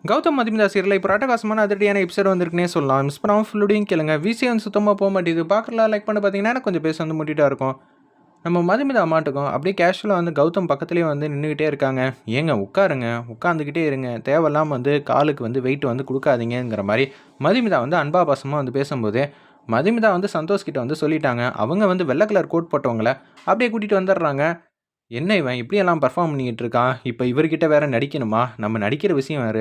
கௌதம் மதுமிதா சீரியல்ல இப்போ அட்டகாசமான அதிரடியான எபிசோட் வந்திருக்குன்னே சொல்லலாம். மிஸ் பண்ணாம ஃபுல்லோடையும் கேளுங்க. விசி வந்து சுத்தமா போ மாட்டேங்குது. பார்க்கலாம் லைக் பண்ணி பார்த்தீங்கன்னா, எனக்கு கொஞ்சம் பேச வந்து முட்டிட்டா இருக்கும். நம்ம மதுமிதா அம்மாட்டுக்கும் அப்படியே கேஷுவலா வந்து கௌதம் பக்கத்துலேயே வந்து நின்னுகிட்டே இருக்காங்க. "ஏங்க உட்காருங்க, உட்காந்துக்கிட்டே இருங்க. தேவையில்லாம வந்து காலுக்கு வந்து வெயிட் வந்து குடுக்காதீங்கங்கிற" மாரி மதுமிதா வந்து அன்பா பாசமா வந்து பேசும்போது, மதுமிதா வந்து சந்தோஷ் கிட்ட வந்து சொல்லிட்டாங்க. அவங்க வந்து வெள்ள கலர் கோட் போட்டவங்கள அப்படியே கூட்டிட்டு வந்துடுறாங்க. என்ன இவன் இப்படியெல்லாம் பெர்ஃபார்ம் பண்ணிக்கிட்டு இருக்கான். இப்ப இவர்கிட்ட வேற நடிக்கணுமா? நம்ம நடிக்கிற விஷயம் வேற.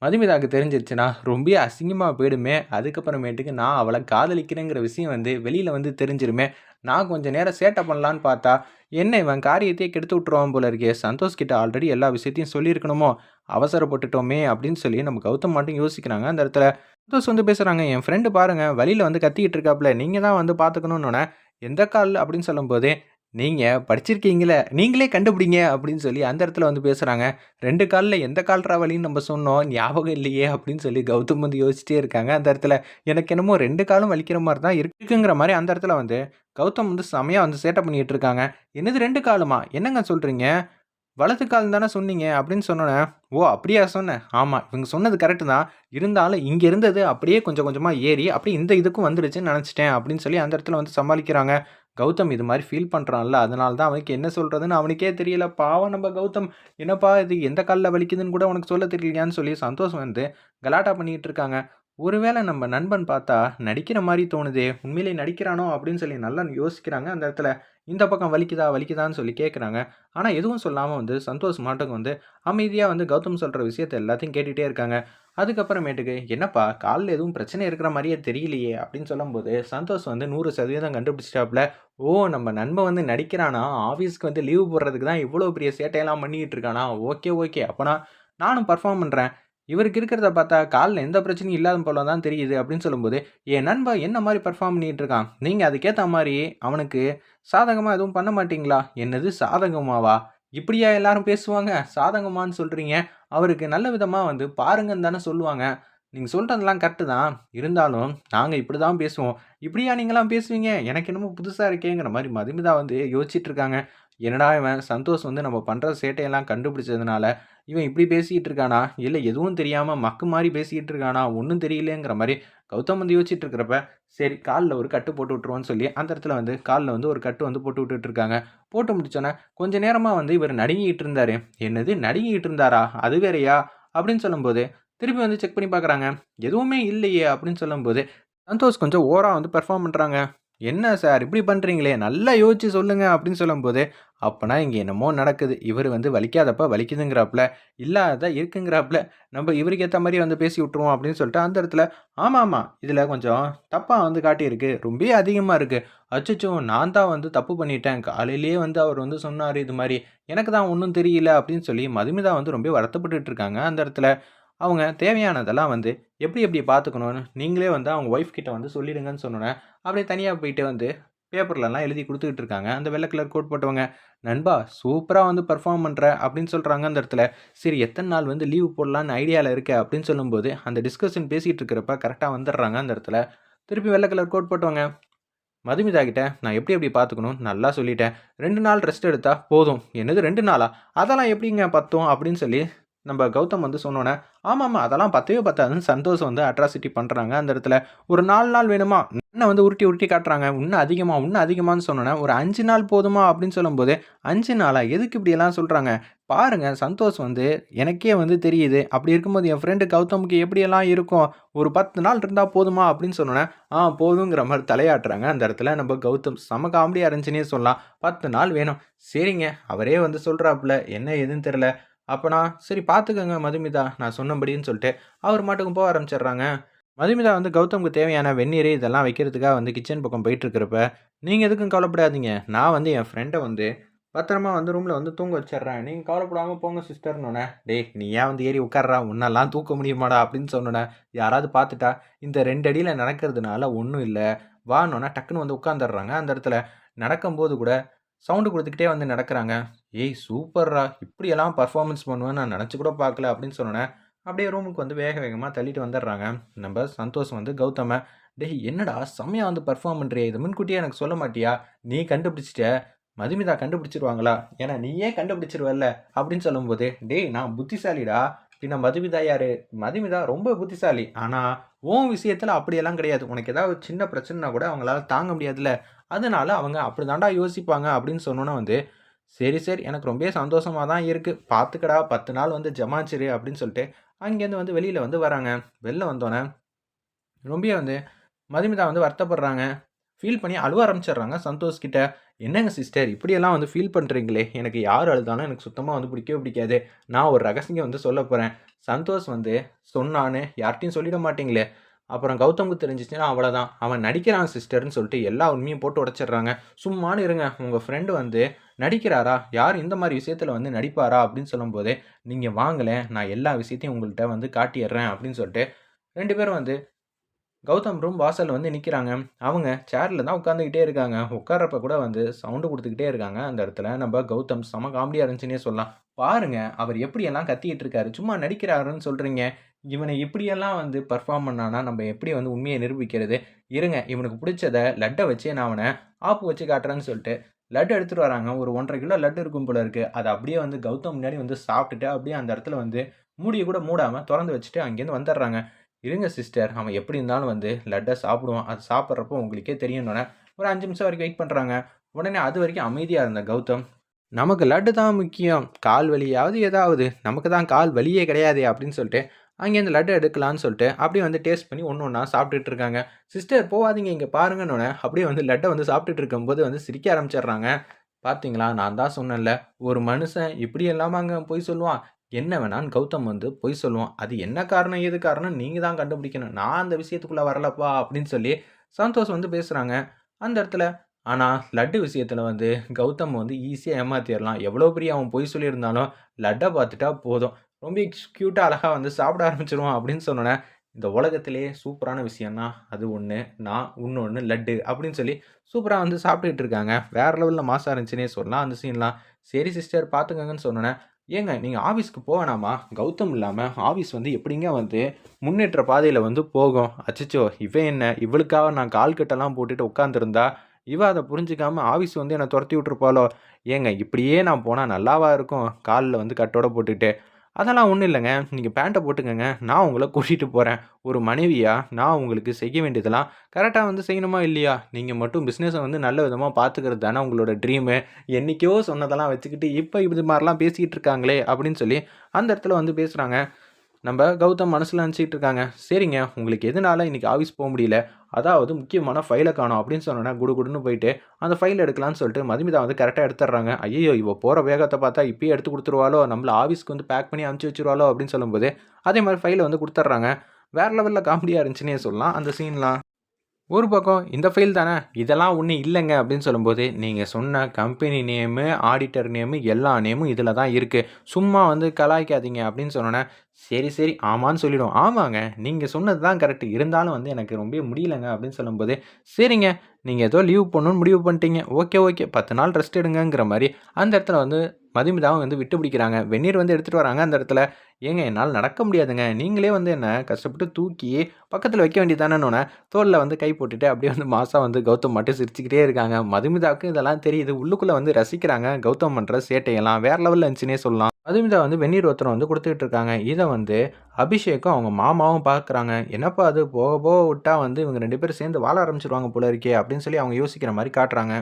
மதுமிதாக்கு தெரிஞ்சிருச்சுன்னா, ரொம்பவே அசிங்கமா போயிடுமே. அதுக்கப்புறமேட்டுக்கு நான் அவள காதலிக்கிறேங்கிற விஷயம் வந்து வெளியில வந்து தெரிஞ்சிருமே. நான் கொஞ்ச நேரம் சேட்டை பண்ணலான்னு பார்த்தா, என்ன இவன் காரியத்தையே கெடுத்து விட்டுருவான் போல இருக்கே. சந்தோஷ் கிட்ட ஆல்ரெடி எல்லா விஷயத்தையும் சொல்லியிருக்கணுமோ, அவசரப்பட்டுட்டோமே அப்படின்னு சொல்லி நம்ம கௌதம் மட்டும் யோசிக்கிறாங்க அந்த இடத்துல. சந்தோஷ் வந்து பேசுறாங்க, என் ஃப்ரெண்டு பாருங்க வழியில வந்து கத்திக்கிட்டு இருக்காப்ல. நீங்க தான் வந்து பார்த்துக்கணும்னோனே, எந்த கால் அப்படின்னு சொல்லும்போதே, நீங்க படிச்சிருக்கீங்கல்ல, நீங்களே கண்டுபிடிங்க அப்படின்னு சொல்லி அந்த இடத்துல வந்து பேசுறாங்க. 2 கால்ல எந்த கால்ரா வலின்னு நம்ம சொன்னோம். ஞாபகம் இல்லையே அப்படின்னு சொல்லி கௌதம் வந்து யோசிச்சிட்டே இருக்காங்க. அந்த இடத்துல எனக்கு என்னமோ 2 காலும் வலிக்கிற மாரி தான் இருக்குங்கிற மாரி அந்த இடத்துல வந்து கௌதம் வந்து செமையா வந்து சேட்டை பண்ணிட்டு இருக்காங்க. என்னது 2 காலுமா? என்னங்க சொல்றீங்க? வலது கால்ன்னு தானே சொன்னீங்க அப்படின்னு சொன்னோனே, ஓ! அப்படியா சொன்னேன்? ஆமா. இவங்க சொன்னது கரெக்ட் தான். இருந்தாலும் இங்க இருந்தது அப்படியே கொஞ்சம் கொஞ்சமா ஏறி அப்படியே இந்த இதுக்கும் வந்துடுச்சுன்னு நெனச்சுட்டேன் அப்படின்னு சொல்லி அந்த இடத்துல வந்து சமாளிக்கிறாங்க. கௌதம் இது மாரி ஃபீல் பண்றான்ல, அதனால தான் அவனுக்கு என்ன சொல்றதுன்னு அவனுக்கே தெரியல. பாவம் நம்ம கௌதம். என்னப்பா இது எந்த கால்ல வலிக்குதுன்னு கூட உனக்கு சொல்ல தெரியலையான்னு சொல்லி சந்தோஷ் வந்து கலாட்டா பண்ணிட்டு இருக்காங்க. ஒருவேள நம்ம நண்பன் பார்த்தா நடிக்கிற மாரி தோணுதே! உண்மையிலேயே நடிக்கிறானோ அப்படின்னு சொல்லி நல்லா யோசிக்கிறாங்க அந்த இடத்துல. இந்த பக்கம் வலிக்குதா, வலிக்குதான்னு சொல்லி கேட்குறாங்க. ஆனா எதுவும் சொல்லாம வந்து சந்தோஷ் மாட்டுக்கு வந்து அமைதியா வந்து கௌதம் சொல்ற விஷயத்த எல்லாத்தையும் கேட்டுட்டே இருக்காங்க. அதுக்கப்புறமேட்டுக்கு, "என்னப்பா கால்ல எதுவும் பிரச்சனை இருக்கிற மாரியே தெரியலையே!" அப்படின்னு சொல்லும்போது, சந்தோஷ் வந்து 100% கண்டுபிடிச்சிட்டாப்ல. "ஓ! நம்ம நண்பன் வந்து நடிக்கிறானா? ஆஃபீஸ்க்கு வந்து லீவ் போடுறதுக்கு தான் இவ்வளோ பெரிய சேட்டையெல்லாம் பண்ணிக்கிட்டு இருக்கானா? Okay, okay. அப்பனா நானும் பெர்ஃபார்ம் பண்றேன். இவருக்கு இருக்கிறத பார்த்தா கால்ல எந்த பிரச்சனையும் இல்லாத போல தான் தெரியுது." அப்படின்னு சொல்லும்போது, "என் நண்பன் என்ன மாரி பெர்ஃபார்ம் பண்ணிட்டு இருக்கான்? நீங்க அதுக்கேத்த மாரி அவனுக்கு சாதகமா எதுவும் பண்ண மாட்டீங்களா?" "என்னது சாதகமாவா? இப்படியா எல்லாரும் பேசுவாங்க? சாதகமான்னு சொல்றீங்க? அவருக்கு நல்ல விதமா வந்து பாருங்கன்னு தானே சொல்லுவாங்க. நீங்க சொல்றதெல்லாம் கரெக்ட்டு தான். இருந்தாலும் நாங்க இப்படி தான் பேசுவோம். இப்படியா நீங்கலாம் பேசுவீங்க? எனக்கு என்னமோ புதுசா இருக்கேங்கிற மாரி மதுமிதா வந்து யோசிச்சுட்டு இருக்காங்க. என்னடா இவன் சந்தோஷ் வந்து நம்ம பண்ற சேட்டையெல்லாம் கண்டுபிடிச்சதுனால, இவன் இப்படி பேசிட்டு இருக்கானா? இல்ல எதுவும் தெரியாம மக்கு மாரி பேசிட்டு இருக்கானா? ஒண்ணும் தெரியலங்கிற மாரி கௌதம் வந்து யோசிச்சுட்டு இருக்கிறப்ப, சரி கால்ல ஒரு கட்டு போட்டு விட்டுருவோம்ன்னு சொல்லி, அந்த இடத்துல வந்து கால்ல வந்து ஒரு கட்டு வந்து போட்டு விட்டுட்டு இருக்காங்க. போட்டு முடிச்சோனே, கொஞ்ச நேரமா வந்து இவரு நடுங்கிட்டு இருந்தாரு. என்னது நடுங்கிட்டு இருந்தாரா? அது வேறையா? அப்படின்னு சொல்லும்போது, திருப்பி வந்து செக் பண்ணி பார்க்குறாங்க. எதுவுமே இல்லையே! அப்படின்னு சொல்லும்போது, சந்தோஷ் கொஞ்சம் ஓவரா வந்து பெர்ஃபார்ம் பண்றாங்க. "என்ன சார் இப்படி பண்றீங்களே! நல்லா யோசிச்சு சொல்லுங்க" அப்படின்னு சொல்லும்போது, அப்பன்னா இங்க என்னமோ நடக்குது. இவரு வந்து வலிக்காதப்ப வலிக்குதுங்கிறாப்ல, இல்லாதத இருக்குங்கிறாப்ல. நம்ம இவருக்கு ஏத்த மாரி வந்து பேசி விட்டுருவோம் அப்படின்னு சொல்லிட்டு, அந்த இடத்துல ஆமாமா, இதுல கொஞ்சம் தப்பா வந்து காட்டியிருக்கு. ரொம்பவே அதிகமா இருக்கு. அச்சச்சோ! நான் தான் வந்து தப்பு பண்ணிட்டேன். காலையிலேயே வந்து அவர் வந்து சொன்னாரு இது மாரி. எனக்கு தான் ஒண்ணும் தெரியல அப்படின்னு சொல்லி மதுமிதா வந்து ரொம்ப வருத்தப்பட்டுட்டு இருக்காங்க அந்த இடத்துல. அவங்க தேவையானதெல்லாம் வந்து எப்படி எப்படி பார்த்துக்கணும்னு நீங்களே வந்து அவங்க ஒய்ஃப் கிட்ட வந்து சொல்லிடுங்கன்னு சொன்னோனே, அப்படியே தனியா போயிட்டு வந்து பேப்பர்லலாம் எழுதி குடுத்துக்கிட்டு இருக்காங்க. அந்த வெள்ள கலர் கோட் போட்டவங்க. "நண்பா சூப்பரா வந்து பெர்ஃபார்ம் பண்ற" அப்படின்னு சொல்றாங்க அந்த இடத்துல. சரி எத்தன நாள் வந்து லீவ் போடலான்னு ஐடியால இருக்க அப்படின்னு சொல்லும்போது, அந்த டிஸ்கஷன் பேசிட்டு இருக்கிறப்ப கரெக்ட்டா வந்துடுறாங்க அந்த இடத்துல. திருப்பி வெள்ள கலர் கோட் போட்டவங்க. மதுமிதா கிட்ட நான் எப்படி எப்படி பார்த்துக்கணும்னு நல்லா சொல்லிட்டேன். 2 நாள் ரெஸ்ட் எடுத்தா போதும். என்னது 2 நாளா? அதெல்லாம் எப்படிங்க பத்தும்? அப்படின்னு சொல்லி நம்ப கௌதம் வந்து சொன்னோனே, ஆமாமா அதெல்லாம் பத்தவே பத்தாதுன்னு சந்தோஷ் வந்து அட்ராசிட்டி பண்றாங்க அந்த இடத்துல. ஒரு 4 நாள் வேணுமா? இன்னும் வந்து உருட்டி உருட்டி காட்டுறாங்க. இன்னும் அதிகமா, இன்னும் அதிகமான்னு சொன்னோனே, ஒரு 5 நாள் போதுமா? அப்படின்னு சொல்லும்போது, 5 நாளா? எதுக்கு இப்படியெல்லாம் சொல்றாங்க? பாருங்க சந்தோஷ் வந்து எனக்கே வந்து தெரியுது. அப்படி இருக்கும்போது என் ஃப்ரெண்ட் கௌதமுக்கு எப்படியெல்லாம் இருக்கும்? ஒரு 10 நாள் இருந்தா போதுமா? அப்படின்னு சொன்னோனே, போதுங்கிற மாரி தலையாட்டுறாங்க அந்த இடத்துல நம்ம கௌதம். செம காமெடியா இருந்துச்சுன்னே சொல்லலாம். 10 நாள் வேணும். சரிங்க. அவரே வந்து சொல்றாப்புல. என்ன ஏதுன்னு தெரியல. அப்பனா சரி பார்த்துக்கங்க மதுமிதா. நான் சொன்னபடின்னு சொல்லிட்டு, அவர் பாட்டுக்கு போக ஆரம்பிச்சுடுறாங்க. மதுமிதா வந்து கௌதமுக்கு தேவையான வெந்நீரு இதெல்லாம் வைக்கிறதுக்காக வந்து கிச்சன் பக்கம் போயிட்டுருக்கிறப்ப, "நீங்க எதுக்கும் கவலைப்படாதீங்க. நான் வந்து என் ஃப்ரெண்ட வந்து பத்திரமா வந்து ரூம்ல வந்து தூங்க வச்சுர்றேன். நீங்க கவலைப்படாம போங்க சிஸ்டர்ன்னோனே, "டேய் நீ ஏன் வந்து ஏறி உட்கார்றா? உன்னலாம் தூக்க முடியுமாடா?" அப்படின்னு சொன்னோனே, யாராவது பார்த்துட்டா, இந்த 2 அடியில நடக்கிறதுனால ஒண்ணும் இல்ல. வான்னோனே டக்குனு வந்து உட்கார்ந்துடுறாங்க அந்த இடத்துல. நடக்கும்போது கூட சவுண்ட் குடுத்துக்கிட்டே வந்து நடக்குறாங்க. "ஏய் சூப்பர்ரா! இப்படியெல்லாம் பெர்ஃபார்மன்ஸ் பண்ணுவேன்னு நான் நெனச்சு கூட பார்க்கல" அப்படின்னு சொன்னோனே, அப்படியே ரூமுக்கு வந்து வேக வேகமா தள்ளிட்டு வந்துடுறாங்க. நம்ப சந்தோஷ் வந்து கௌதம, "டேய் என்னடா செம்மையா வந்து பெர்ஃபார்ம் பண்றியே! இத முன்கூட்டியே எனக்கு சொல்ல மாட்டியா? நீ கண்டுபிடிச்சுட்ட. மதுமிதா கண்டுபிடிச்சுருவாங்களா? ஏன்னா நீயே கண்டுபிடிச்சுருவல்ல" அப்படின்னு சொல்லும்போது, "டேய் நான் புத்திசாலிடா. பின்ன மதுமிதா யாரு? மதுமிதா ரொம்ப புத்திசாலி. ஆனா, உன் விஷயத்துல அப்படியெல்லாம் கிடையாது. உனக்கு ஏதாவது சின்ன பிரச்சனைனா கூட அவங்களால தாங்க முடியாதுல்ல. அதனால அவங்க அப்படிதான்டா யோசிப்பாங்க அப்படின்னு சொன்னோனே வந்து, சரி, சரி எனக்கு ரொம்பவே சந்தோஷமா தான் இருக்கு. பார்த்துக்கடா 10 நாள் வந்து ஜமாச்சிரு அப்படின்னு சொல்லிட்டு, அங்கேருந்து வந்து வெளியில வந்து வராங்க. வெளில வந்தோனே, ரொம்பவே வந்து மதுமிதா வந்து வருத்தப்படுறாங்க. ஃபீல் பண்ணி அழுவ ஆரம்பிச்சுடுறாங்க சந்தோஷ் கிட்ட. "என்னங்க சிஸ்டர் இப்படியெல்லாம் வந்து ஃபீல் பண்றீங்களே! எனக்கு யார் அழுதாலும் எனக்கு சுத்தமா வந்து பிடிக்கவே பிடிக்காது. நான் ஒரு ரகசியம் வந்து சொல்லப் போறேன். சந்தோஷ் வந்து சொன்னான்னு யார்ட்டயும் சொல்லிட மாட்டீங்களே! அப்புறம் கௌதமுக்கு தெரிஞ்சுச்சுன்னா அவ்வளதான். அவன் நடிக்கிறான் சிஸ்டர்ன்னு" சொல்லிட்டு எல்லா உண்மையும் போட்டு உடைச்சிடுறாங்க. "சும்மான்னு இருங்க. உங்க ஃப்ரெண்ட் வந்து நடிக்கிறாரா? யார் இந்த மாரி விஷயத்துல வந்து நடிப்பாரா?" அப்படின்னு சொல்லும்போது, "நீங்க வாங்களேன். நான் எல்லா விஷயத்தையும் உங்கள்ட்ட வந்து காட்டிர்றேன்" அப்படின்னு சொல்லிட்டு 2 பேரும் வந்து கௌதம் ரூம் வாசல்ல வந்து நிக்கிறாங்க. அவங்க சேர்ல தான் உட்கார்ந்துகிட்டே இருக்காங்க. உட்கார்றப்ப கூட வந்து சவுண்ட் குடுத்துக்கிட்டே இருக்காங்க. அந்த இடத்துல நம்ப கௌதம் செம காமெடியா இருந்துச்சுன்னே சொல்லலாம். பாருங்க, அவர் எப்படியெல்லாம் கத்திக்கிட்டு இருக்காரு. சும்மா நடிக்கிறாருன்னு சொல்றீங்க. இவன இப்படியெல்லாம் வந்து பெர்ஃபார்ம் பண்ணானா, நம்ப எப்படி வந்து உண்மைய நிரூபிக்கிறது? இருங்க, இவனுக்கு புடிச்சத லட்ட வச்சே நான் அவன ஆப்பு வச்சு காட்டுறேன்னு சொல்லிட்டு, லட்டு எடுத்துட்டு வராங்க. ஒரு 1 1/2 கிலோ லட்டு இருக்கும் போல இருக்கு. அத அப்படியே வந்து கௌதம் முன்னாடி வந்து சாப்பிட்டுட்டு, அப்படியே அந்த இடத்துல வந்து மூடிய கூட மூடாம தொறந்து வச்சுட்டு அங்கேருந்து வந்துடுறாங்க. "இருங்க சிஸ்டர், அவன் எப்படி இருந்தாலும் வந்து லட்ட சாப்பிடுவான். அது சாப்பிடுறப்போ உங்களுக்கே தெரியும்னோனே" ஒரு 5 நிமிஷம் வரைக்கும் வெயிட் பண்றாங்க. உடனே அது வரைக்கும் அமைதியா இருந்த கௌதம், "நமக்கு லட்டு தான் முக்கியம். கால் வலியாவது ஏதாவது. நமக்கு தான் கால் வலியே கிடையாதே" அப்படின்னு சொல்லிட்டு, அங்கேருந்து லட்டு எடுக்கலான்னு சொல்லிட்டு, அப்படியே வந்து டேஸ்ட் பண்ணி ஒண்ணு ஒண்ணா சாப்பிட்டுட்டு இருக்காங்க. "சிஸ்டர் போவாதீங்க, இங்க பாருங்கன்னோனே" அப்படியே வந்து லட்ட வந்து சாப்பிட்டுட்டு இருக்கும்போது வந்து சிரிக்க ஆரம்பிச்சுடுறாங்க. "பார்த்தீங்களா, நான் தான் சொன்னேன்ல, ஒரு மனுஷன் இப்படி எல்லாமாங்க பொய் சொல்லுவான். என்ன வேணாலும் கௌதம் வந்து பொய் சொல்லுவான். அது என்ன காரணம், ஏது காரணம் நீங்க தான் கண்டுபிடிக்கணும். நான் அந்த விஷயத்துக்குள்ள வரலப்பா" அப்படின்னு சொல்லி சந்தோஷ் வந்து பேசுறாங்க. அந்த இடத்துல ஆனா லட்டு விஷயத்துல வந்து கௌதம் வந்து ஈஸியா ஏமாத்திறலாம். எவ்வளோ பெரிய அவன் பொய் சொல்லியிருந்தாலும், லட்ட பார்த்துட்டா போதும். ரொம்ப கியூட்டா அழகா வந்து சாப்பிட ஆரம்பிச்சுருவான் அப்படின்னு சொன்னோனே, இந்த உலகத்திலேயே சூப்பரான விஷயம்னா அது ஒண்ணு. நான் இன்னொன்னு லட்டு அப்படின்னு சொல்லி சூப்பரா வந்து சாப்பிட்டுட்டு இருக்காங்க. வேற லெவல்ல மாஸா இருந்துச்சுன்னே சொல்லலாம் அந்த சீன்லாம். சரி சிஸ்டர் பார்த்துக்கங்கன்னு சொன்னோனே, "ஏங்க நீங்க ஆஃபீஸ்க்கு போ வேணாமா? கௌதம் இல்லாம ஆஃபீஸ் வந்து எப்படிங்க வந்து முன்னேற்ற பாதையில வந்து போகும்? அச்சச்சோ! இவன் என்ன இவளுக்காக நான் கால் கட்டெல்லாம் போட்டுட்டு உட்கார்ந்திருந்தா, இவ அத புரிஞ்சுக்காம ஆஃபீஸ் வந்து என்ன தொரத்தி விட்டுருப்பாளோ? ஏங்க இப்படியே நான் போனா நல்லாவா இருக்கும்? கால்ல வந்து கட்டோட போட்டுட்டு." "அதெல்லாம் ஒண்ணும் இல்லங்க. நீங்க பேண்ட்ட போட்டுக்கங்க. நான் உங்கள கூட்டிட்டு போறேன். ஒரு மனைவியா நான் உங்களுக்கு செய்ய வேண்டியதெல்லாம் கரெக்ட்டா வந்து செய்யணுமா இல்லையா? நீங்க மட்டும் பிசினஸ வந்து நல்ல விதமா பார்த்துக்கிறது தானே உங்களோட ட்ரீமு. என்னைக்கோ சொன்னதெல்லாம் வச்சுக்கிட்டு, இப்ப இது மாரிலாம் பேசிக்கிட்டு இருக்காங்களே!" அப்படின்னு சொல்லி அந்த இடத்துல வந்து பேசுறாங்க. நம்ப கௌதம் மனசுல நெனச்சுக்கிட்டு இருக்காங்க. "சரிங்க, உங்களுக்கு எதனால இன்னைக்கு ஆஃபீஸ் போ முடியல? அதாவது முக்கியமான ஃபைல காணோம்" அப்படின்னு சொன்னோனே, குடுகுடுன்னு போயிட்டு அந்த ஃபைல் எடுக்கலான்னு சொல்லிட்டு மதுமிதா வந்து கரெக்ட்டா எடுத்துடுறாங்க. ஐய்யயோ! இவ போற வேகத்த பார்த்தா இப்பயே எடுத்து குடுத்துருவாளோ! நம்மள ஆஃபீஸ்க்கு வந்து பேக் பண்ணி அனுப்பிச்சு வச்சுருவாளோ! அப்படின்னு சொல்லும்போது, அதே மாரி ஃபைல வந்து குடுத்துடுறாங்க. வேற லெவல்ல காமெடியா இருந்துச்சுன்னே சொல்லலாம் அந்த சீன்லாம். ஒரு பக்கம் இந்த ஃபைல் தானே, இதெல்லாம் ஒண்ணும் இல்லங்க அப்படின்னு சொல்லும்போது, நீங்க சொன்ன கம்பெனி நேமு, ஆடிட்டர் நேமு எல்லா நேமும் இதில தான் இருக்கு. சும்மா வந்து கலாய்க்காதீங்க அப்படின்னு சொன்னோனே, சரி, சரி ஆமான்னு சொல்லிடுவோம். ஆமாங்க, நீங்க சொன்னது தான் கரெக்ட். இருந்தாலும் வந்து எனக்கு ரொம்ப முடியலங்க அப்படின்னு சொல்லும்போது, சரிங்க நீங்க ஏதோ லீவ் போடணும்னு முடிவு பண்ணிட்டீங்க. ஓகே, ஓகே 10 நாள் ரெஸ்ட் எடுங்கங்கிற மாரி அந்த இடத்துல வந்து மதுமிதாவும் வந்து விட்டு பிடிக்கிறாங்க. வெந்நீர் வந்து எடுத்துட்டு வராங்க அந்த இடத்துல. ஏங்க என்னால நடக்க முடியாதுங்க. நீங்களே வந்து என்ன கஷ்டப்பட்டு தூக்கி பக்கத்துல வைக்க வேண்டியது தானேன்னோனே, தோள்ல வந்து கை போட்டுட்டு அப்படியே வந்து மாஸா வந்து கௌதம் மட்டும் சிரிச்சுக்கிட்டே இருக்காங்க. மதுமிதாவுக்கும் இதெல்லாம் தெரியுது. உள்ளுக்குள்ள வந்து ரசிக்கிறாங்க. கௌதம் பண்ற சேட்டையெல்லாம் வேற லெவல்ல இருந்துச்சுன்னே சொல்லலாம். மதுமிதா வந்து வெந்நீர் ஒருத்தரம் வந்து குடுத்துக்கிட்டு இருக்காங்க. இத வந்து அபிஷேக்கும் அவங்க மாமாவும் பார்க்குறாங்க. என்னப்பா அது போக போக விட்டா வந்து இவங்க 2 பேரும் சேர்ந்து வாழ ஆரம்பிச்சுருவாங்க போல இருக்கே! அப்படின்னு சொல்லி அவங்க யோசிக்கிற மாரி காட்டுறாங்க.